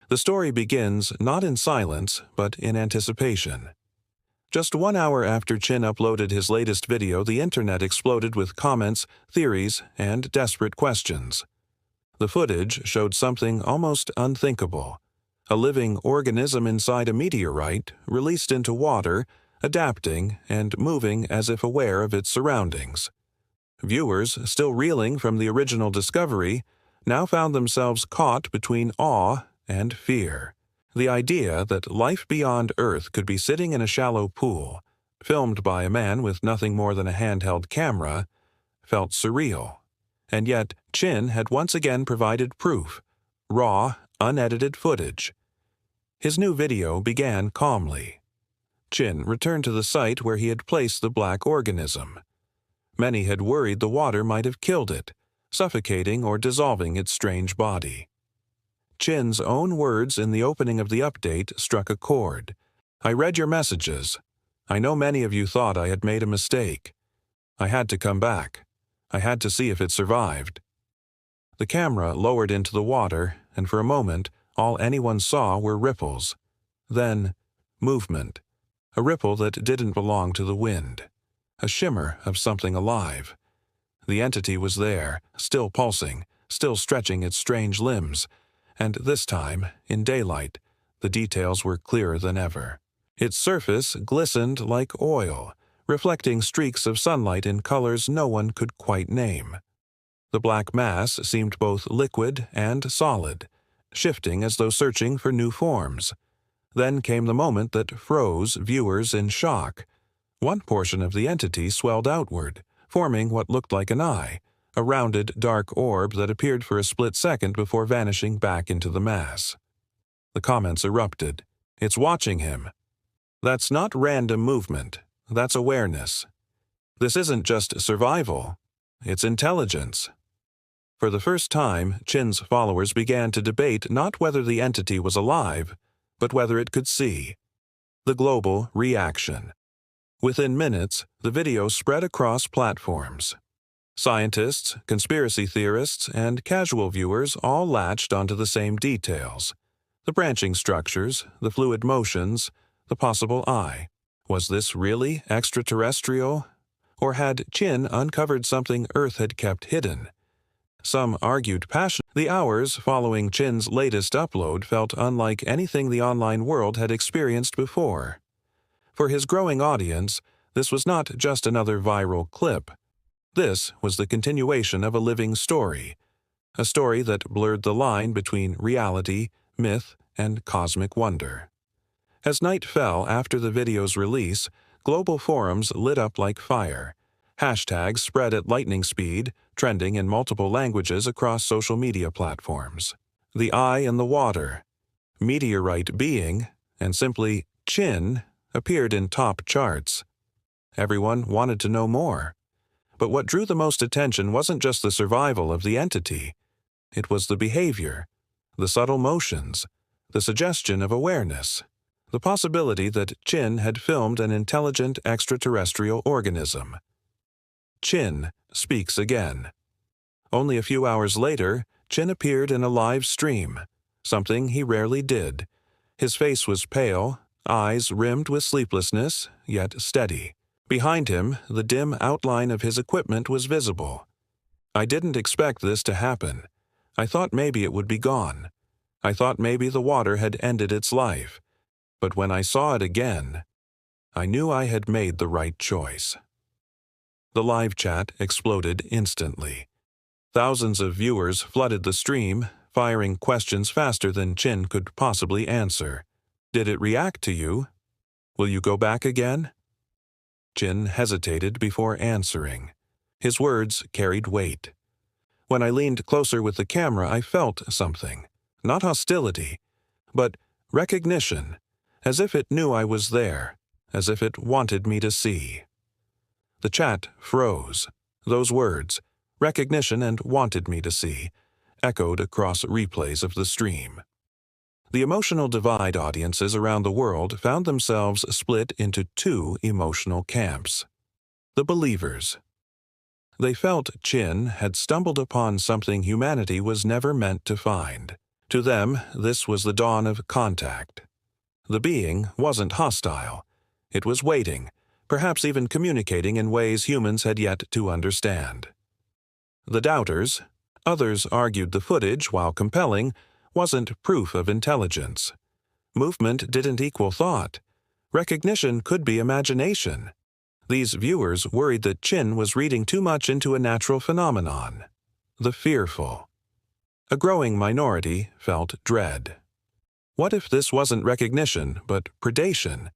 The story begins not in silence, but in anticipation. Just 1 hour after Chin uploaded his latest video, the internet exploded with comments, theories, and desperate questions. The footage showed something almost unthinkable: a living organism inside a meteorite, released into water, adapting and moving as if aware of its surroundings. Viewers, still reeling from the original discovery, now found themselves caught between awe and fear. The idea that life beyond Earth could be sitting in a shallow pool, filmed by a man with nothing more than a handheld camera, felt surreal. And yet, Chin had once again provided proof: raw, unedited footage. His new video began calmly. Chin returned to the site where he had placed the black organism. Many had worried the water might have killed it, suffocating or dissolving its strange body. Chin's own words in the opening of the update struck a chord. "I read your messages. I know many of you thought I had made a mistake. I had to come back. I had to see if it survived." The camera lowered into the water, and for a moment, all anyone saw were ripples. Then, movement. A ripple that didn't belong to the wind. A shimmer of something alive. The entity was there, still pulsing, still stretching its strange limbs, and this time, in daylight, the details were clearer than ever. Its surface glistened like oil, reflecting streaks of sunlight in colors no one could quite name. The black mass seemed both liquid and solid, shifting as though searching for new forms. Then came the moment that froze viewers in shock. One portion of the entity swelled outward, forming what looked like an eye, a rounded, dark orb that appeared for a split second before vanishing back into the mass. The comments erupted. "It's watching him." "That's not random movement. That's awareness." "This isn't just survival. It's intelligence." For the first time, Chin's followers began to debate not whether the entity was alive, but whether it could see. The global reaction. Within minutes, the video spread across platforms. Scientists, conspiracy theorists, and casual viewers all latched onto the same details: the branching structures, the fluid motions, the possible eye. Was this really extraterrestrial? Or had Chin uncovered something Earth had kept hidden? Some argued passionately. The hours following Chin's latest upload felt unlike anything the online world had experienced before. For his growing audience, this was not just another viral clip. This was the continuation of a living story, a story that blurred the line between reality, myth, and cosmic wonder. As night fell after the video's release, global forums lit up like fire. Hashtags spread at lightning speed, trending in multiple languages across social media platforms. The eye in the water, meteorite being, and simply Chin appeared in top charts. Everyone wanted to know more. But what drew the most attention wasn't just the survival of the entity. It was the behavior, the subtle motions, the suggestion of awareness, the possibility that Chin had filmed an intelligent extraterrestrial organism. Chin speaks again. Only a few hours later, Chin appeared in a live stream, something he rarely did. His face was pale, eyes rimmed with sleeplessness, yet steady. Behind him, the dim outline of his equipment was visible. "I didn't expect this to happen. I thought maybe it would be gone. I thought maybe the water had ended its life. But when I saw it again, I knew I had made the right choice." The live chat exploded instantly. Thousands of viewers flooded the stream, firing questions faster than Chin could possibly answer. "Did it react to you? Will you go back again?" Chin hesitated before answering. His words carried weight. When I leaned closer with the camera, I felt something. Not hostility, but recognition, as if it knew I was there, as if it wanted me to see. The chat froze. Those words, recognition and wanted me to see, echoed across replays of the stream. The emotional divide audiences around the world found themselves split into two emotional camps. The believers. They felt Chin had stumbled upon something humanity was never meant to find. To them, this was the dawn of contact. The being wasn't hostile. It was waiting, perhaps even communicating in ways humans had yet to understand. The doubters, others argued the footage, while compelling, wasn't proof of intelligence. Movement didn't equal thought. Recognition could be imagination. These viewers worried that Chin was reading too much into a natural phenomenon. The fearful. A growing minority felt dread. What if this wasn't recognition, but predation?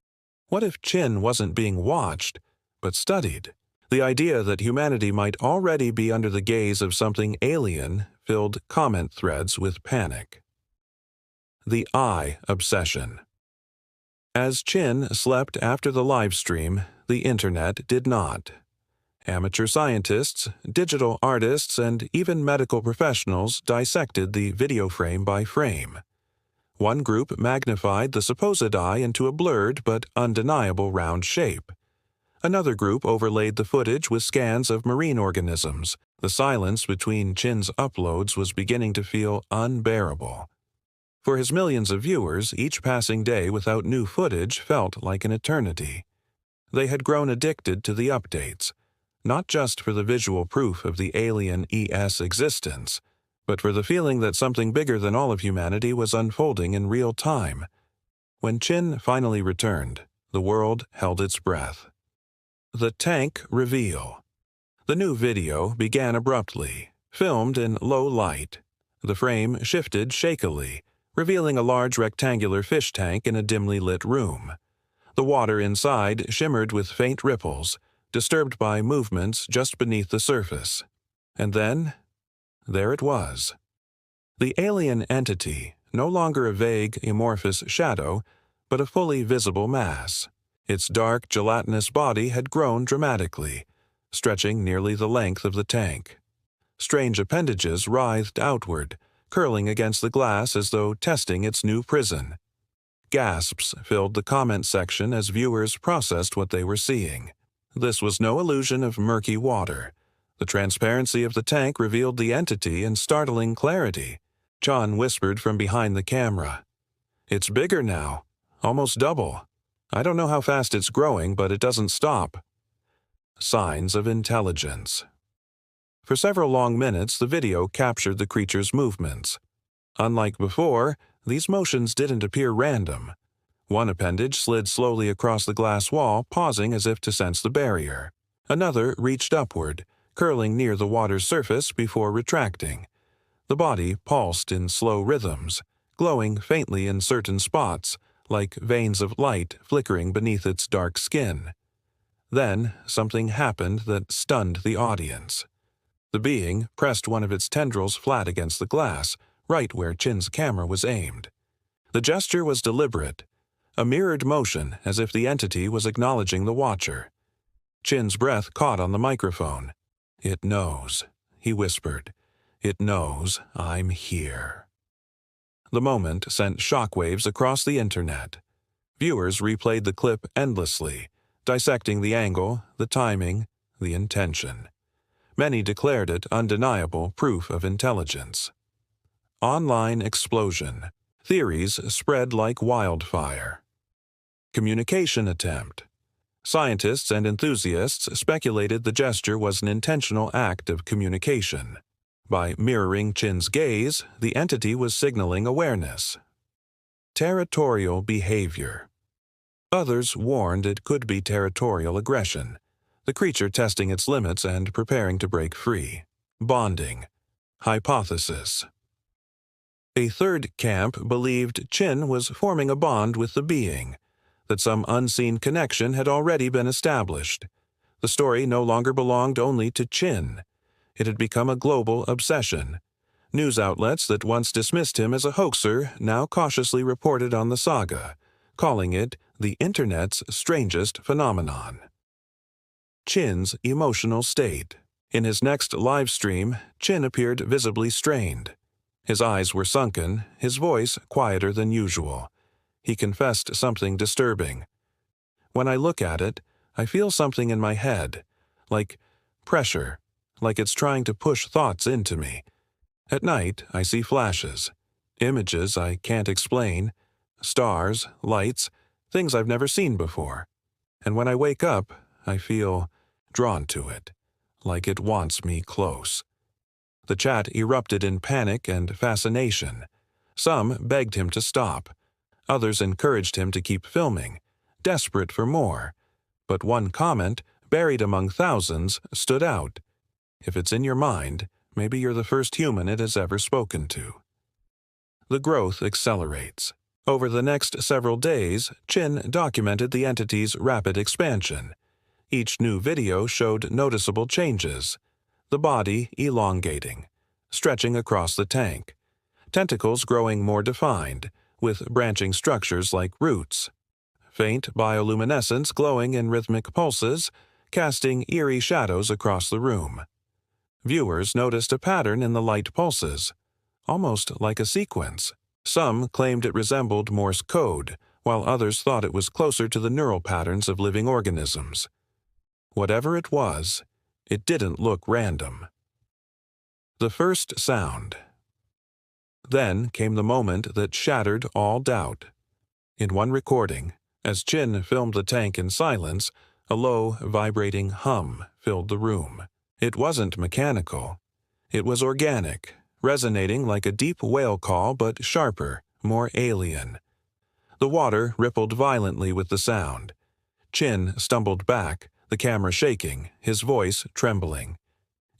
What if Chin wasn't being watched, but studied? The idea that humanity might already be under the gaze of something alien filled comment threads with panic. The eye obsession. As Chin slept after the live stream, the internet did not. Amateur scientists, digital artists, and even medical professionals dissected the video frame by frame. One group magnified the supposed eye into a blurred but undeniable round shape. Another group overlaid the footage with scans of marine organisms. The silence between Chin's uploads was beginning to feel unbearable. For his millions of viewers, each passing day without new footage felt like an eternity. They had grown addicted to the updates, not just for the visual proof of the alien ES existence, but for the feeling that something bigger than all of humanity was unfolding in real time. When Chin finally returned, the world held its breath. The tank reveal. The new video began abruptly, filmed in low light. The frame shifted shakily, revealing a large rectangular fish tank in a dimly lit room. The water inside shimmered with faint ripples, disturbed by movements just beneath the surface. And then, there it was. The alien entity, no longer a vague, amorphous shadow, but a fully visible mass. Its dark, gelatinous body had grown dramatically, stretching nearly the length of the tank. Strange appendages writhed outward, curling against the glass as though testing its new prison. Gasps filled the comment section as viewers processed what they were seeing. This was no illusion of murky water. The transparency of the tank revealed the entity in startling clarity. John whispered from behind the camera. "It's bigger now, almost double. I don't know how fast it's growing, but it doesn't stop." Signs of intelligence. For several long minutes, the video captured the creature's movements. Unlike before, these motions didn't appear random. One appendage slid slowly across the glass wall, pausing as if to sense the barrier. Another reached upward, curling near the water's surface before retracting. The body pulsed in slow rhythms, glowing faintly in certain spots, like veins of light flickering beneath its dark skin. Then something happened that stunned the audience. The being pressed one of its tendrils flat against the glass, right where Chin's camera was aimed. The gesture was deliberate, a mirrored motion as if the entity was acknowledging the watcher. Chin's breath caught on the microphone. "It knows," he whispered. "It knows I'm here." The moment sent shockwaves across the internet. Viewers replayed the clip endlessly, dissecting the angle, the timing, the intention. Many declared it undeniable proof of intelligence. Online explosion. Theories spread like wildfire. Communication attempt. Scientists and enthusiasts speculated the gesture was an intentional act of communication. By mirroring Chin's gaze, the entity was signaling awareness. Territorial behavior. Others warned it could be territorial aggression, the creature testing its limits and preparing to break free. Bonding. Hypothesis. A third camp believed Chin was forming a bond with the being, that some unseen connection had already been established. The story no longer belonged only to Chin. It had become a global obsession. News outlets that once dismissed him as a hoaxer now cautiously reported on the saga, calling it the Internet's strangest phenomenon. Chin's emotional state. In his next live stream, Chin appeared visibly strained. His eyes were sunken, his voice quieter than usual. He confessed something disturbing. "When I look at it, I feel something in my head, like pressure, like it's trying to push thoughts into me. At night, I see flashes. Images I can't explain, stars, lights, things I've never seen before. And when I wake up, I feel drawn to it, like it wants me close. The chat erupted in panic and fascination. Some begged him to stop. Others encouraged him to keep filming, desperate for more. But one comment, buried among thousands, stood out. If it's in your mind, maybe you're the first human it has ever spoken to. The growth accelerates. Over the next several days, Chin documented the entity's rapid expansion. Each new video showed noticeable changes. The body elongating, stretching across the tank. Tentacles growing more defined, with branching structures like roots. Faint bioluminescence glowing in rhythmic pulses, casting eerie shadows across the room. Viewers noticed a pattern in the light pulses, almost like a sequence. Some claimed it resembled Morse code, while others thought it was closer to the neural patterns of living organisms. Whatever it was, it didn't look random. The first sound. Then came the moment that shattered all doubt. In one recording, as Chin filmed the tank in silence, a low, vibrating hum filled the room. It wasn't mechanical. It was organic, resonating like a deep whale call but sharper, more alien. The water rippled violently with the sound. Chin stumbled back, the camera shaking, his voice trembling.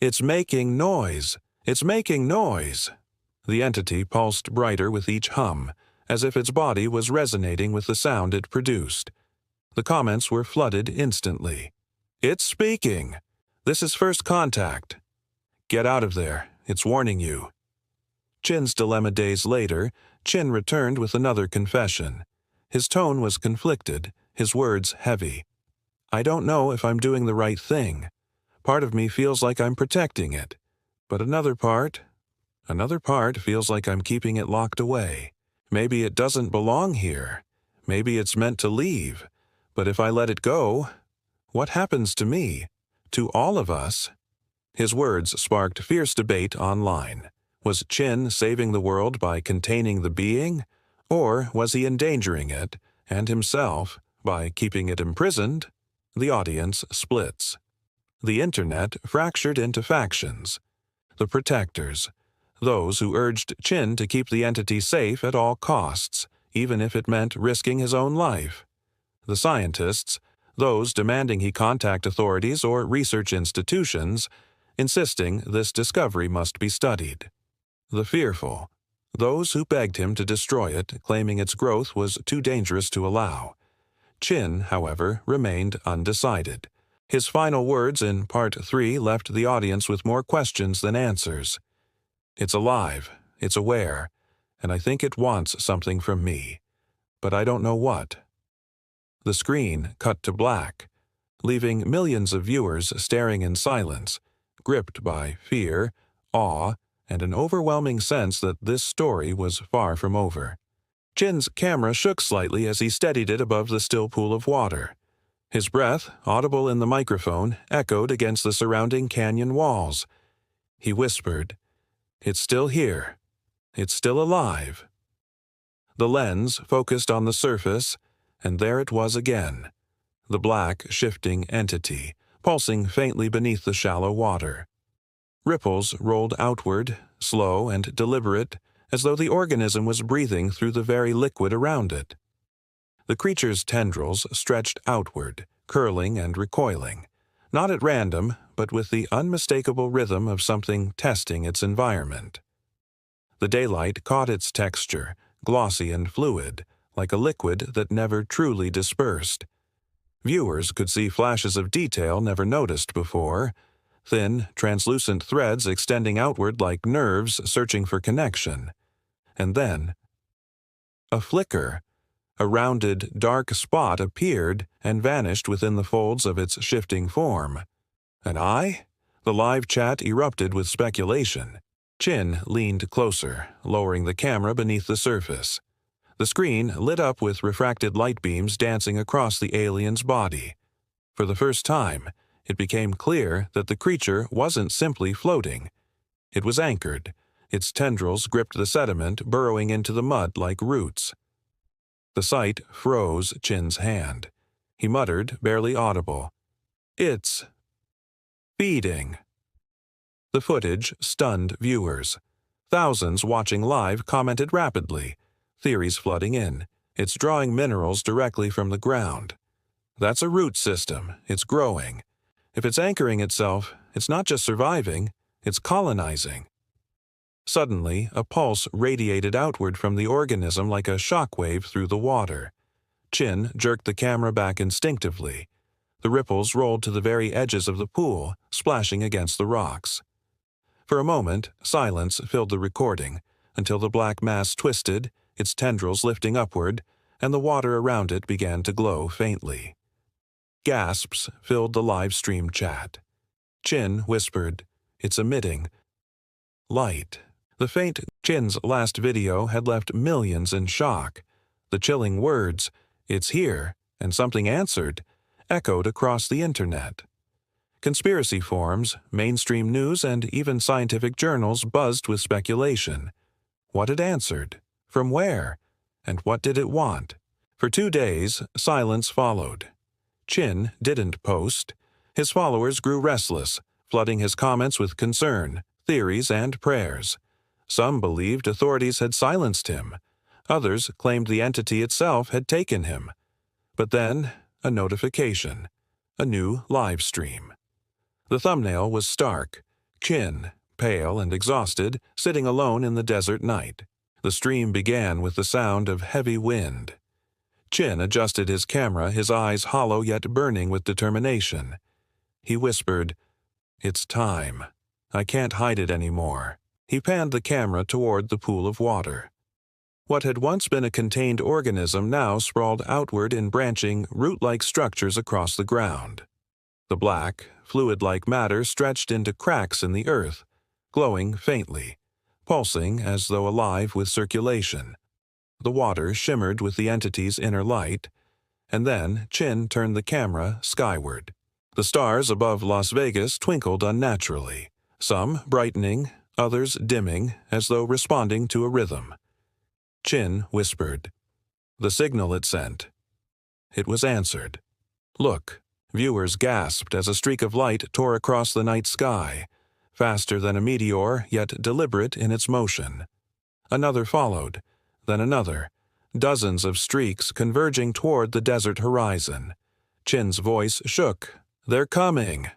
"It's making noise! It's making noise!" The entity pulsed brighter with each hum, as if its body was resonating with the sound it produced. The comments were flooded instantly. "It's speaking! This is first contact! Get out of there, it's warning you." Chin's dilemma days later, Chin returned with another confession. His tone was conflicted, his words heavy. "I don't know if I'm doing the right thing. Part of me feels like I'm protecting it, but another part feels like I'm keeping it locked away. Maybe it doesn't belong here. Maybe it's meant to leave. But if I let it go, what happens to me? To all of us?" His words sparked fierce debate online. Was Chin saving the world by containing the being? Or was he endangering it, and himself, by keeping it imprisoned? The audience splits. The internet fractured into factions. The protectors, those who urged Chin to keep the entity safe at all costs, even if it meant risking his own life. The scientists, those demanding he contact authorities or research institutions, insisting this discovery must be studied. The fearful, those who begged him to destroy it, claiming its growth was too dangerous to allow. Chin, however, remained undecided. His final words in Part 3 left the audience with more questions than answers. "It's alive, it's aware, and I think it wants something from me. But I don't know what." The screen cut to black, leaving millions of viewers staring in silence, gripped by fear, awe, and an overwhelming sense that this story was far from over. Chin's camera shook slightly as he steadied it above the still pool of water. His breath, audible in the microphone, echoed against the surrounding canyon walls. He whispered, "It's still here. It's still alive." The lens focused on the surface, and there it was again, the black, shifting entity, pulsing faintly beneath the shallow water. Ripples rolled outward, slow and deliberate, as though the organism was breathing through the very liquid around it. The creature's tendrils stretched outward, curling and recoiling, not at random, but with the unmistakable rhythm of something testing its environment. The daylight caught its texture, glossy and fluid, like a liquid that never truly dispersed. Viewers could see flashes of detail never noticed before, thin, translucent threads extending outward like nerves searching for connection. And then, a flicker. A rounded, dark spot appeared and vanished within the folds of its shifting form. An eye? The live chat erupted with speculation. Chin leaned closer, lowering the camera beneath the surface. The screen lit up with refracted light beams dancing across the alien's body. For the first time, it became clear that the creature wasn't simply floating. It was anchored, Its tendrils gripped the sediment, burrowing into the mud like roots. The sight froze Chin's hand. He muttered, barely audible, "It's feeding." The footage stunned viewers. Thousands watching live commented rapidly, theories flooding in. It's drawing minerals directly from the ground. That's a root system. It's growing. If it's anchoring itself, it's not just surviving, it's colonizing. Suddenly, a pulse radiated outward from the organism like a shockwave through the water. Chin jerked the camera back instinctively. The ripples rolled to the very edges of the pool, splashing against the rocks. For a moment, silence filled the recording, until the black mass twisted, its tendrils lifting upward, and the water around it began to glow faintly. Gasps filled the live-stream chat. Chin whispered, "It's emitting light." The faint Chin's last video had left millions in shock. The chilling words, "It's here," and "something answered," echoed across the internet. Conspiracy forums, mainstream news, and even scientific journals buzzed with speculation. What had answered? From where? And what did it want? For 2 days, silence followed. Chin didn't post. His followers grew restless, flooding his comments with concern, theories, and prayers. Some believed authorities had silenced him. Others claimed the entity itself had taken him. But then, a notification. A new live stream. The thumbnail was stark. Chin, pale and exhausted, sitting alone in the desert night. The stream began with the sound of heavy wind. Chin adjusted his camera, his eyes hollow yet burning with determination. He whispered, "It's time. I can't hide it anymore." He panned the camera toward the pool of water. What had once been a contained organism now sprawled outward in branching, root-like structures across the ground. The black, fluid-like matter stretched into cracks in the earth, glowing faintly, pulsing as though alive with circulation. The water shimmered with the entity's inner light, and then Chin turned the camera skyward. The stars above Las Vegas twinkled unnaturally, some brightening, others dimming, as though responding to a rhythm. Chin whispered, "The signal it sent." It was answered. "Look." Viewers gasped as a streak of light tore across the night sky, faster than a meteor, yet deliberate in its motion. Another followed, then another, dozens of streaks converging toward the desert horizon. Chin's voice shook. "They're coming."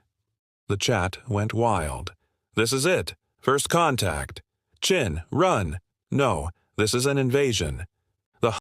The chat went wild. "This is it. First contact. Chin, run. No, this is an invasion.